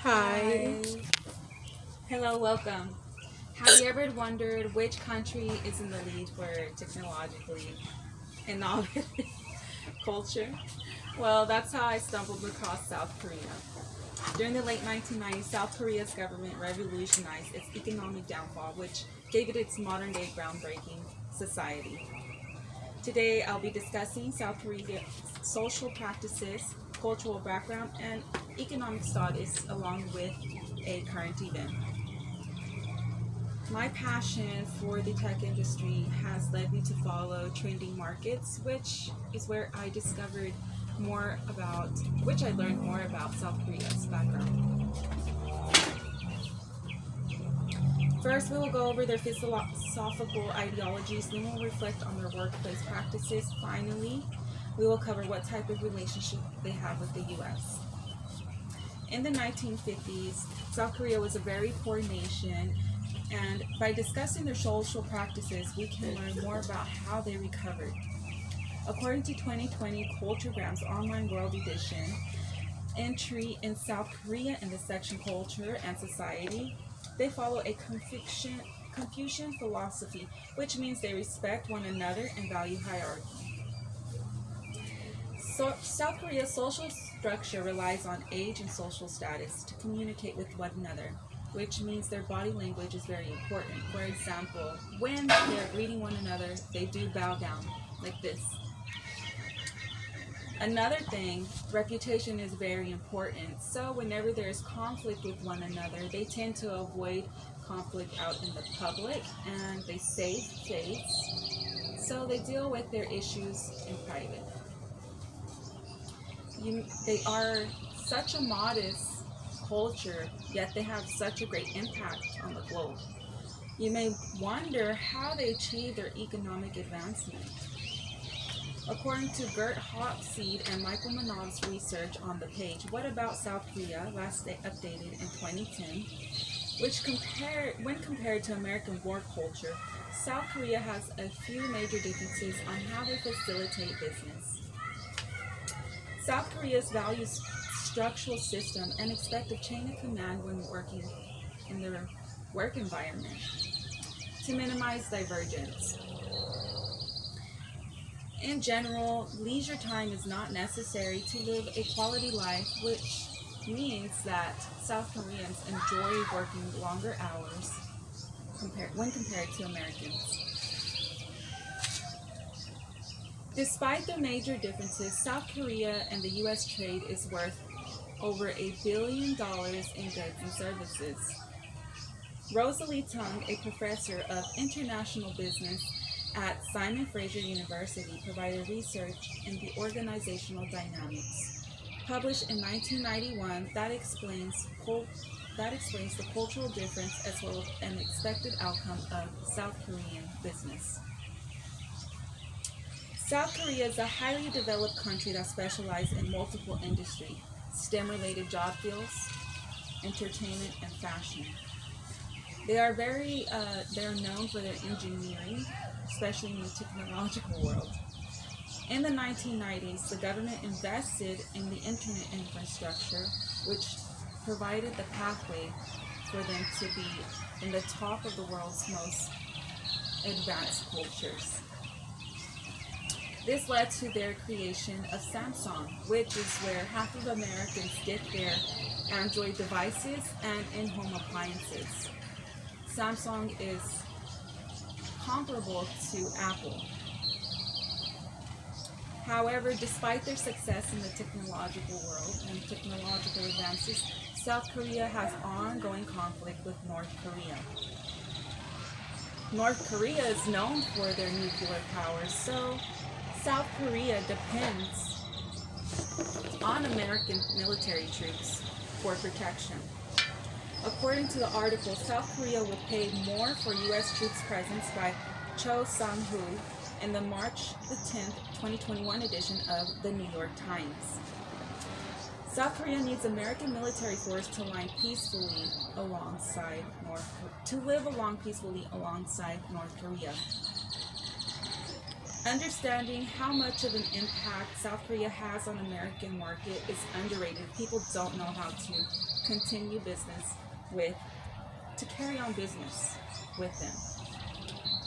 Hi. Hi. Hello, welcome. Have you ever wondered which country is in the lead for technologically innovative culture? Well, that's how I stumbled across South Korea. During the late 1990s, South Korea's government revolutionized its economic downfall, which gave it its modern day groundbreaking society. Today, I'll be discussing South Korea's social practices, cultural background, and economic status, along with a current event. My passion for the tech industry has led me to follow trending markets, which is where I discovered more about, which I learned more about South Korea's background. First, we will go over their philosophical ideologies, then we'll reflect on their workplace practices. Finally, we will cover what type of relationship they have with the US. In the 1950s, South Korea was a very poor nation, and by discussing their social practices, we can learn more about how they recovered. According to 2020 Culturegram's Online World Edition, entry in South Korea in the section Culture and Society, they follow a Confucian philosophy, which means they respect one another and value hierarchy. So, South Korea's social structure relies on age and social status to communicate with one another, which means their body language is very important. For example, when they're greeting one another, they do bow down like this. Another thing, reputation is very important. So, whenever there's conflict with one another, they tend to avoid conflict out in the public and they save face. So, they deal with their issues in private. They are such a modest culture, yet they have such a great impact on the globe. You may wonder how they achieve their economic advancement. According to Gert Hopseed and Michael Manov's research on the page, What About South Korea, last updated in 2010, when compared to American war culture, South Korea has a few major differences on how they facilitate business. South Korea's values structural system and expect a chain of command when working in their work environment to minimize divergence. In general, leisure time is not necessary to live a quality life, which means that South Koreans enjoy working longer hours when compared to Americans. Despite the major differences, South Korea and the US trade is worth over $1 billion in goods and services. Rosalie Tung, a professor of international business at Simon Fraser University, provided research in the organizational dynamics. Published in 1991, that explains the cultural difference as well as an expected outcome of South Korean business. South Korea is a highly developed country that specializes in multiple industries, STEM-related job fields, entertainment, and fashion. They're known for their engineering, especially in the technological world. In the 1990s, the government invested in the internet infrastructure, which provided the pathway for them to be in the top of the world's most advanced cultures. This led to their creation of Samsung, which is where half of Americans get their Android devices and in-home appliances. Samsung is comparable to Apple. However, despite their success in the technological world and technological advances, South Korea has ongoing conflict with North Korea. North Korea is known for their nuclear power, so South Korea depends on American military troops for protection. According to the article, South Korea will pay more for U.S. troops' presence by Cho Sang-hu in the March the 10th, 2021 edition of the New York Times. South Korea needs American military force to live peacefully alongside North Korea. Understanding how much of an impact South Korea has on the American market is underrated. People don't know how to continue business to carry on business with them.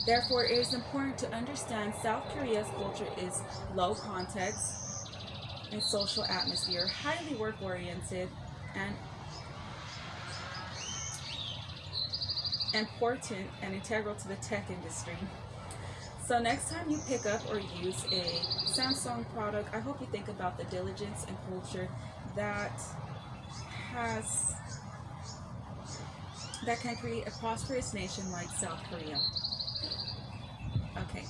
Therefore, it is important to understand South Korea's culture is low context and social atmosphere, highly work-oriented, and important and integral to the tech industry. So next time you pick up or use a Samsung product, I hope you think about the diligence and culture that can create a prosperous nation like South Korea. Okay.